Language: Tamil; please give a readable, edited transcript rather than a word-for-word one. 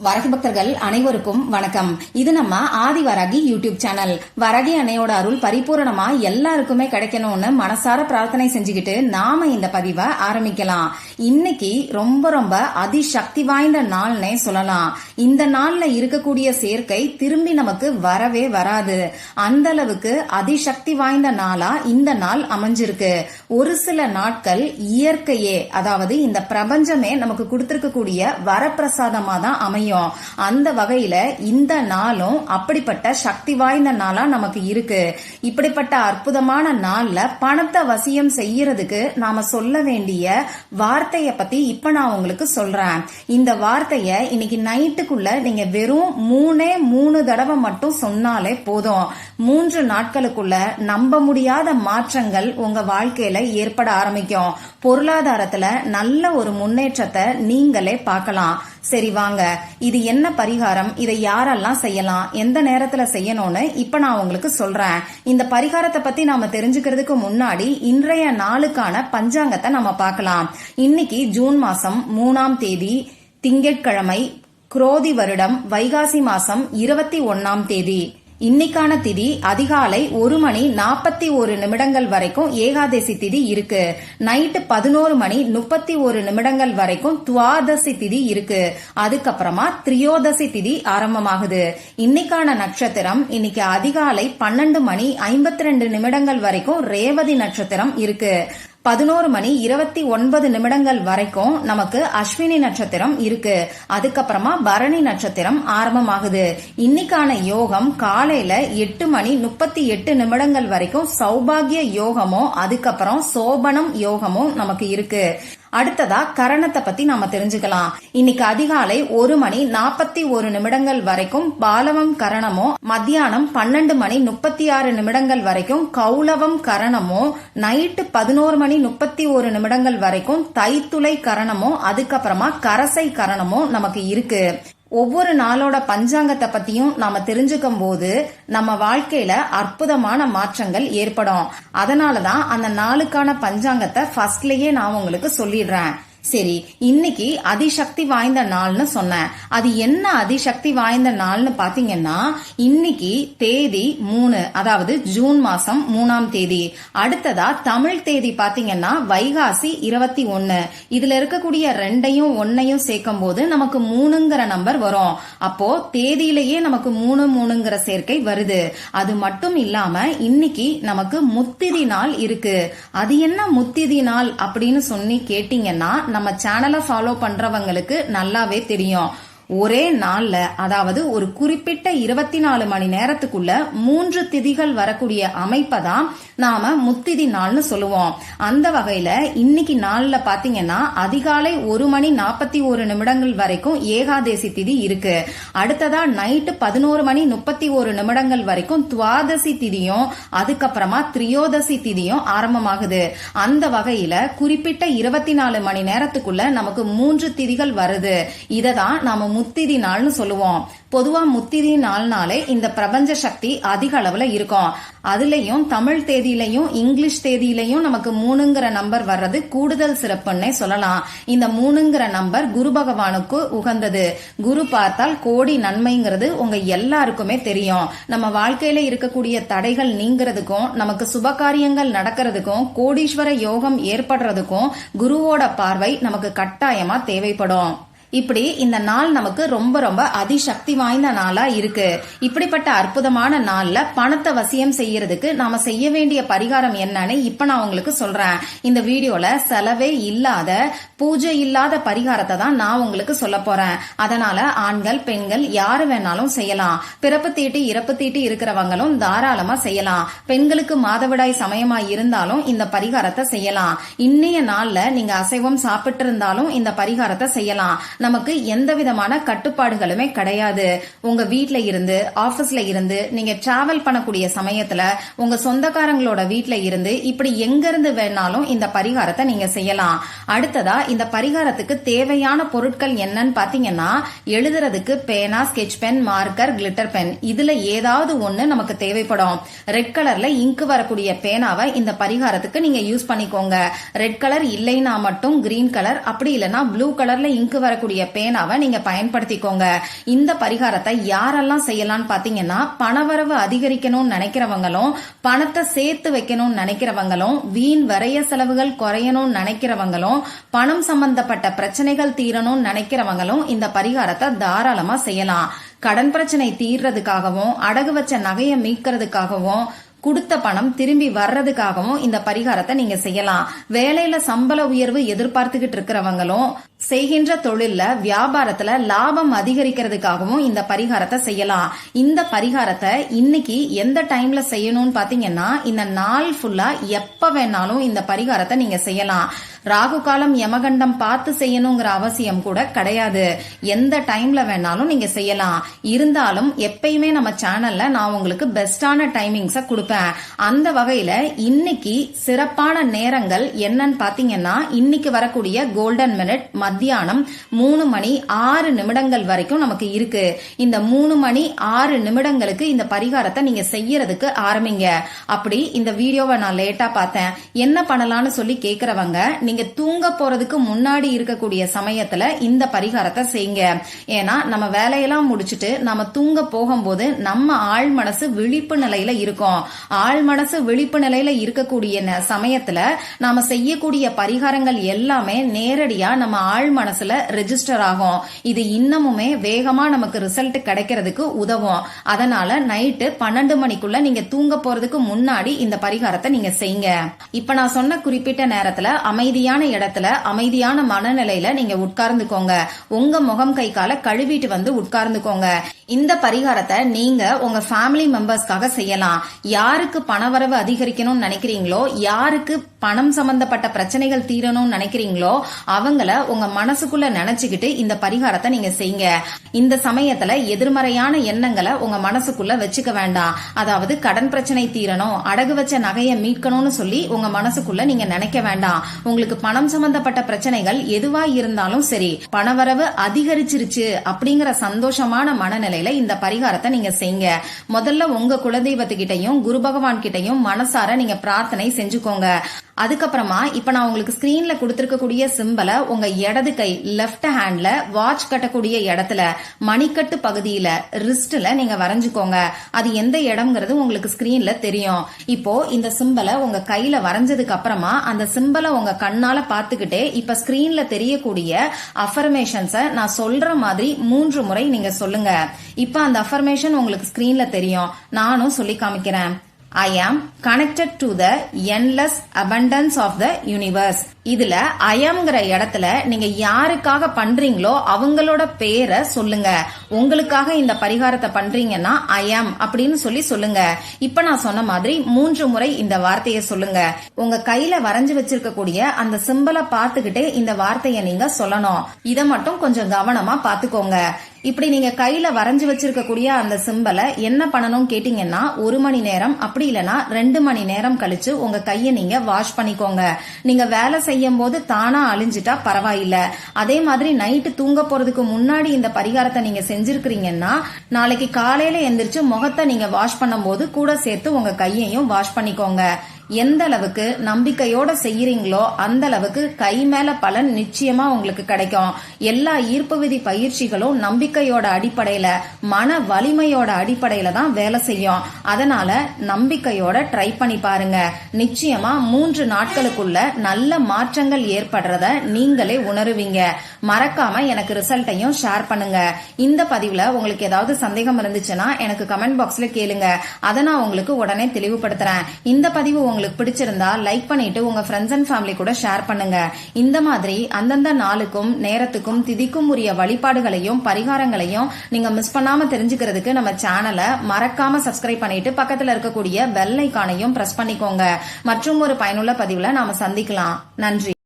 வரகி பக்தர்கள் அனைவருக்கும் வணக்கம். இது நம்ம ஆதி வரகி யூடியூப் சேனல். வரகி அன்னையோட அருள் பரிபூரணமா எல்லாருக்குமே கிடைக்கணும்னு மனசார பிரார்த்தனை செஞ்சுக்கிட்டு நாம இந்த பதிவை ஆரம்பிக்கலாம். இன்னைக்கு ரொம்ப ரொம்ப அதிசக்தி வாய்ந்த நாள்னே சொல்லலாம். இந்த நாள்ல இருக்கக்கூடிய சேர்க்கை திரும்பி நமக்கு வரவே வராது. அந்த அளவுக்கு அதிசக்தி வாய்ந்த நாளா இந்த நாள் அமைஞ்சிருக்கு. ஒரு சில நாட்கள் இயற்கையே, அதாவது இந்த பிரபஞ்சமே நமக்கு கொடுத்திருக்கக்கூடிய வரப்பிரசாதமா தான் அமையும். அந்த வகையில இந்த நாளும் அப்படிப்பட்ட சக்தி வாய்ந்த நாளா நமக்கு இருக்கு. இப்படிப்பட்ட அற்புதமான நாள்ல பணத்தை வசியம் செய்யறதுக்கு நாம சொல்ல வேண்டிய வார்த்தைய பத்தி இப்ப நான் உங்களுக்கு சொல்றேன். இந்த வார்த்தைய இன்னைக்கு நைட்டுக்குள்ள நீங்க வெறும் மூணு தடவை மட்டும் சொன்னாலே போதும். 3 நாட்களுக்குள்ள நம்ப முடியாத மாற்றங்கள் உங்க வாழ்க்கையில ஏற்பட ஆரம்பிக்கும். பொருளாதாரத்துல நல்ல ஒரு முன்னேற்றத்தை நீங்களே பார்க்கலாம். சரி வாங்க, இது என்ன பரிகாரம், இதை யாரெல்லாம் செய்யலாம், எந்த நேரத்துல செய்யணும்னு இப்ப நான் உங்களுக்கு சொல்றேன். இந்த பரிகாரத்தை பத்தி நாம தெரிஞ்சுக்கிறதுக்கு முன்னாடி இன்றைய நாளுக்கான பஞ்சாங்கத்தை நம்ம பார்க்கலாம். இன்னைக்கு ஜூன் மாசம் 3ஆம் தேதி திங்கட்கிழமை, குரோதி வருடம் வைகாசி மாசம் 21ஆம் தேதி. இன்னைக்கான திதி அதிகாலை 1:41 வரைக்கும் ஏகாதசி திதி இருக்கு. நைட்டு 11:31 வரைக்கும் துவாதசி திதி இருக்கு. அதுக்கப்புறமா திரியோதசி திதி ஆரம்பமாகுது. இன்னைக்கான நட்சத்திரம் இன்னைக்கு அதிகாலை 12:52 வரைக்கும் ரேவதி நட்சத்திரம் இருக்கு. 11:29 வரைக்கும் நமக்கு அஸ்வினி நட்சத்திரம் இருக்கு. அதுக்கப்புறமா பரணி நட்சத்திரம் ஆரம்பமாகுது. இன்னைக்கான யோகம் காலையில 8:38 வரைக்கும் சௌபாகிய யோகமும் அதுக்கப்புறம் சோபனம் யோகமும் நமக்கு இருக்கு. அடுத்ததா கரணத்தை பத்தி நாம தெரிஞ்சுக்கலாம். இன்னைக்கு அதிகாலை 1:41 வரைக்கும் பாலவம் கரணமோ, மத்தியானம் 12:36 வரைக்கும் கௌலவம் கரணமோ, நைட்டு 11:31 வரைக்கும் தைத்துளை கரணமோ, அதுக்கப்புறமா கரசை கரணமோ நமக்கு இருக்கு. ஒவ்வொரு நாளோட பஞ்சாங்கத்தை பத்தியும் நாம தெரிஞ்சுக்கும் போது நம்ம வாழ்க்கையில அற்புதமான மாற்றங்கள் ஏற்படும். அதனாலதான் அந்த நாளுக்கான பஞ்சாங்கத்தை ஃபர்ஸ்ட்லயே நான் உங்களுக்கு சொல்லிடுறேன். சரி, இன்னைக்கு அதிசக்தி வாய்ந்த நாள்னு சொன்னேன். அது என்ன அதிசக்தி வாய்ந்த நாள்னு பாத்தீங்கன்னா, இன்னைக்கு தேதி 3, அதாவது ஜூன் மாசம் 3ஆம் தேதி. அடுத்ததா தமிழ் தேதி பாத்தீங்கன்னா வைகாசி 21. இதுல இருக்கக்கூடிய 2ஐயும் 1ஐயும் சேர்க்கும் போது நமக்கு 3ங்கிற நம்பர் வரும். அப்போ தேதியிலேயே நமக்கு 3 சேர்க்கை வருது. அது மட்டும் இல்லாம இன்னைக்கு நமக்கு முத்திதி நாள் இருக்கு. அது என்ன முத்திதி நாள் அப்படின்னு சொல்லி கேட்டீங்கன்னா, நம்ம சேனலை ஃபாலோ பண்றவங்களுக்கு நல்லாவே தெரியும். ஒரே நாள்ல, அதாவது ஒரு குறிப்பிட்ட 24 மணி நேரத்துக்குள்ள 3 திதிகள் வரக்கூடிய அமைப்பை தான் நாம முத்திதி நாள்னு சொல்லுவோம். அந்த வகையில இன்னைக்கு நாள்ல பாத்தீங்கன்னா அதிகாலை 1:41 வரைக்கும் ஏகாதசி திதி இருக்கு. அடுத்ததா நைட்டு 11:31 வரைக்கும் துவாதசி திதியும் அதுக்கப்புறமா திரியோதசி திதியும் ஆரம்பமாகுது. அந்த வகையில குறிப்பிட்ட 24 மணி நேரத்துக்குள்ள நமக்கு 3 திதிகள் வருது. இததான் நாம முத்திதி நாள்னு சொல்லுவோம். பொதுவா முத்திதி நாள்னாலே இந்த பிரபஞ்ச சக்தி அதிக அளவுல இருக்கும். அதுலயும் தமிழ் தேதியிலையும் இங்கிலீஷ் தேதியிலையும் நமக்கு 3ங்கிற நம்பர் வர்றது கூடுதல் சிறப்புன்னே சொல்லலாம். இந்த 3ங்கிற நம்பர் குரு பகவானுக்கு உகந்தது. குரு பார்த்தால் கோடி நன்மைங்கிறது உங்க எல்லாருக்குமே தெரியும். நம்ம வாழ்க்கையில இருக்கக்கூடிய தடைகள் நீங்கிறதுக்கும், நமக்கு சுபகாரியங்கள் நடக்கிறதுக்கும், கோடீஸ்வர யோகம் ஏற்படுறதுக்கும் குருவோட பார்வை நமக்கு கட்டாயமா தேவைப்படும். இப்படி இந்த நாள் நமக்கு ரொம்ப ரொம்ப அதிசக்தி வாய்ந்த நாளா இருக்கு. இப்படிப்பட்ட அற்புதமான நாள்ல பணத்தை வசியம் செய்யறதுக்கு நாம செய்ய வேண்டிய பரிகாரம் என்னன்னு இப்ப நான் உங்களுக்கு சொல்றேன். இந்த வீடியோல செலவே இல்லாத, பூஜை இல்லாத பரிகாரத்தை தான் நான் உங்களுக்கு சொல்ல போறேன். அதனால ஆண்கள் பெண்கள் யாரு வேணாலும் செய்யலாம். பிறப்பு தீட்டு இறப்பு தீட்டு இருக்கிறவங்களும் தாராளமா செய்யலாம். பெண்களுக்கு மாதவிடாய் சமயமா இருந்தாலும் இந்த பரிகாரத்தை செய்யலாம். இன்னைய நாள்ல நீங்க அசைவம் சாப்பிட்டு இருந்தாலும் இந்த பரிகாரத்தை செய்யலாம். நமக்கு எந்த விதமான கட்டுப்பாடுகளுமே கிடையாது. உங்க வீட்ல இருந்து, ஆபீஸ்ல இருந்து, நீங்க டிராவல் பண்ணக்கூடிய சமயத்துல, உங்க சொந்தக்காரங்களோட வீட்ல இருந்து, இப்படி எங்க இருந்து வேணாலும் இந்த பரிகாரத்தை நீங்க செய்யலாம். அடுத்ததா இந்த பரிகாரத்துக்கு தேவையான பொருட்கள் என்னன்னு பாத்தீங்கன்னா, எழுதுறதுக்கு பேனா, sketch pen, marker, glitter pen, இதுல ஏதாவது ஒண்ணு நமக்கு தேவைப்படும். ரெட் கலர்ல இங்கு வரக்கூடிய பேனாவை இந்த பரிகாரத்துக்கு நீங்க யூஸ் பண்ணிக்கோங்க. ரெட் கலர் இல்லைன்னா மட்டும் கிரீன் கலர், அப்படி இல்லைன்னா ப்ளூ கலர்ல இங்கு வரக்கூடிய வரக்கூடிய பேனாவை நீங்க பயன்படுத்திக்கோங்க. இந்த பரிகாரத்தை யாரெல்லாம் செய்யலாம்னு பாத்தீங்கன்னா, பணவரவு அதிகரிக்கணும்னு நினைக்கிறவங்களும், பணத்தை சேர்த்து வைக்கணும்னு நினைக்கிறவங்களும், வீண் விரைய செலவுகள் குறையணும்னு நினைக்கிறவங்களும், பணம் சம்பந்தப்பட்ட பிரச்சனைகள் தீரணும்னு நினைக்கிறவங்களும் இந்த பரிகாரத்தை தாராளமா செய்யலாம். கடன் பிரச்சனை தீர்றதுக்காகவும், அடகு வச்ச நகையை மீட்கிறதுக்காகவும், கொடுத்த பணம் திரும்பி வர்றதுக்காகவும் இந்த பரிகாரத்தை நீங்க செய்யலாம். வேலையில சம்பள உயர்வு எதிர்பார்த்துக்கிட்டு இருக்கிறவங்களும், செய்கின்ற தொழில்ல வியாபாரத்துல லாபம் அதிகரிக்கிறதுக்காகவும் இந்த பரிகாரத்தை செய்யலாம். இந்த பரிகாரத்தை இன்னைக்கு எந்த டைம்ல செய்யணும்னு பாத்தீங்கன்னா, இந்த நாள் ஃபுல்லா எப்ப வேணாலும் இந்த பரிகாரத்தை நீங்க செய்யலாம். ராகு காலம் யமகண்டம் பார்த்து செய்யணுங்கிற அவசியம் கூட கிடையாது. எந்த டைம்ல வேணாலும் நீங்க செய்யலாம். இருந்தாலும் எப்பயுமே நம்ம சேனல்ல நான் உங்களுக்கு பெஸ்டான டைமிங்ஸ கொடுப்பேன். அந்த வகையில இன்னைக்கு சிறப்பான நேரங்கள் என்னன்னு பாத்தீங்கன்னா, இன்னைக்கு வரக்கூடிய கோல்டன் மினிட் மத்தியானம் 3:06 வரைக்கும் நமக்கு இருக்கு. இந்த 3:06 இந்த பரிகாரத்தை நீங்க செய்யறதுக்கு ஆரம்பிங்க. அப்படி இந்த வீடியோவை நான் லேட்டா பார்த்தேன், என்ன பண்ணலாம்னு சொல்லி கேக்குறவங்க, நீங்க தூங்க போறதுக்கு முன்னாடி இருக்கக்கூடிய சமயத்துல இந்த பரிகாரத்தை செய்யுங்க. ஏன்னா நம்ம வேலையெல்லாம் முடிச்சுட்டு நம்ம தூங்க போகும்போது நம்ம ஆழ் மனசு விழிப்பு நிலையில இருக்கும். ஆழ் மனசு விழிப்பு நிலையில இருக்கக்கூடிய சமயத்துல நாம செய்யக்கூடிய பரிகாரங்கள் எல்லாமே நேரடியா நம்ம ஆழ் மனசுல ரெஜிஸ்டர் ஆகும். இது இன்னமுமே வேகமா நமக்கு ரிசல்ட் கிடைக்கிறதுக்கு உதவும். அதனால நைட்டு 12 மணிக்குள்ள நீங்க தூங்க போறதுக்கு முன்னாடி இந்த பரிகாரத்தை நீங்க செய்யுங்க. இப்ப நான் சொன்ன குறிப்பிட்ட நேரத்துல அமைதியான இடத்துல, அமைதியான மனநிலையில நீங்க உட்கார்ந்துக்கோங்க. உங்க முகம் கை கால கழுவிட்டு வந்து உட்கார்ந்துக்கோங்க. இந்த பரிகாரத்தை நீங்க உங்க ஃபேமிலி மெம்பர்ஸ்க்காக செய்யலாம். யாருக்கு பணவரவு அதிகரிக்கணும்னு நினைக்கிறீங்களோ, யாருக்கு பணம் சம்பந்தப்பட்ட பிரச்சனைகள் தீரணும்னு நினைக்கிறீங்களோ, அவங்கள உங்க மனசுக்குள்ள நினைச்சுக்கிட்டு இந்த பரிகாரத்தை நீங்க செய்யுங்க. இந்த சமயத்துல எதிர்மறையான எண்ணங்களை உங்க மனசுக்குள்ள வச்சுக்க வேண்டாம். அதாவது கடன் பிரச்சனை தீரணும், அடகு வச்ச நகையை மீட்கணும்னு சொல்லி உங்க மனசுக்குள்ள நீங்க நினைக்க வேண்டாம். உங்களுக்கு பணம் சம்பந்தப்பட்ட பிரச்சனைகள் எதுவா இருந்தாலும் சரி, பணவரவு அதிகரிச்சிருச்சு அப்படிங்கிற சந்தோஷமான மனநிலையில இந்த பரிகாரத்தை நீங்க செய்யுங்க. முதல்ல உங்க குலதெய்வத்துக்கிட்டையும் குரு பகவான் கிட்டையும் மனசார நீங்க பிரார்த்தனை செஞ்சுக்கோங்க. அதுக்கப்புறமா இப்ப நான் உங்களுக்கு ஸ்கிரீன்ல கொடுத்திருக்கக்கூடிய சிம்பலை உங்க இடது கை லெப்ட் ஹேண்ட்ல வாட்ச் கட்டக்கூடிய இடத்துல மணிக்கட்டு பகுதியில ரிஸ்ட்ல நீங்க வரைஞ்சுக்கோங்க. அது எந்த இடம்ங்கிறது உங்களுக்கு ஸ்கிரீன்ல தெரியும். இப்போ இந்த சிம்பலை உங்க கையில வரைஞ்சதுக்கு அப்புறமா அந்த சிம்பலை உங்க கண்ணால பாத்துக்கிட்டே இப்ப ஸ்கிரீன்ல தெரியக்கூடிய அஃபர்மேஷன்ஸ நான் சொல்ற மாதிரி 3 முறை நீங்க சொல்லுங்க. இப்ப அந்த அஃபர்மேஷன் உங்களுக்கு ஸ்கிரீன்ல தெரியும். நானும் சொல்லி காமிக்கிறேன். I am connected to the endless abundance of the universe. இதுல I amங்கிற இடத்துல நீங்க யாருக்காக பண்றீங்களோ அவங்களோட பேரை சொல்லுங்க. உங்களுக்காக இந்த பரிகாரத்தை பண்றீங்கன்னா I am அப்படின்னு சொல்லி சொல்லுங்க. இப்ப நான் சொன்ன மாதிரி 3 முறை இந்த வார்த்தையை சொல்லுங்க. உங்க கையில வரைஞ்சு வச்சிருக்கக்கூடிய அந்த சிம்பலை பார்த்துக்கிட்டே இந்த வார்த்தையை நீங்க சொல்லணும். இத மட்டும் கொஞ்சம் கவனமா பாத்துக்கோங்க. இப்படி நீங்க கையில வரைஞ்சு வச்சிருக்கக்கூடிய அந்த சிம்பலை என்ன பண்ணணும் கேட்டீங்கன்னா, 1 மணி நேரம் அப்படி இல்லனா 2 மணி நேரம் கழிச்சு உங்க கையை நீங்க வாஷ் பண்ணிக்கோங்க. நீங்க வேலை செய்யும் போது தானா அழிஞ்சிட்டா பரவாயில்ல. அதே மாதிரி நைட்டு தூங்க போறதுக்கு முன்னாடி இந்த பரிகாரத்தை நீங்க செஞ்சிருக்கிறீங்கன்னா, நாளைக்கு காலையில எந்திரிச்சு முகத்தை நீங்க வாஷ் பண்ணும் போது கூட சேர்த்து உங்க கையையும் வாஷ் பண்ணிக்கோங்க. எந்த அளவுக்கு நம்பிக்கையோட செய்யறீங்களோ அந்த அளவுக்கு கை மேல பலன் நிச்சயமா உங்களுக்கு கிடைக்கும். எல்லா ஈர்ப்பு விதி பயிற்சிகளும் நம்பிக்கையோட அடிப்படையில, மன வலிமையோட அடிப்படையில தான் வேலை செய்யும். அதனால நம்பிக்கையோட ட்ரை பண்ணி பாருங்க. நிச்சயமா 3 நாட்களுக்குள்ள நல்ல மாற்றங்கள் ஏற்படுறத நீங்களே உணருவீங்க. மறக்காம எனக்கு ரிசல்ட்டையும் ஷேர் பண்ணுங்க. இந்த பதிவுல உங்களுக்கு ஏதாவது சந்தேகம் இருந்துச்சுன்னா எனக்கு கமெண்ட் பாக்ஸ்ல கேளுங்க. அதை நான் உங்களுக்கு உடனே தெளிவுபடுத்துறேன். இந்த பதிவு உங்களுக்கு பிடிச்சிருந்தா லைக் பண்ணிட்டு உங்க ஃப்ரெண்ட்ஸ் அண்ட் ஃபேமிலி கூட ஷேர் பண்ணுங்க. இந்த மாதிரி அந்தந்த நாளுக்கும் நேரத்துக்கும் திதிக்கும் உரிய வழிபாடுகளையும் பரிகாரங்களையும் நீங்க மிஸ் பண்ணாம தெரிஞ்சுக்கிறதுக்கு நம்ம சேனலை மறக்காம சப்ஸ்கிரைப் பண்ணிட்டு பக்கத்துல இருக்கக்கூடிய பெல் ஐகானையும் பிரஸ் பண்ணிக்கோங்க. மற்றும் ஒரு பயனுள்ள பதிவுல நாம சந்திக்கலாம். நன்றி.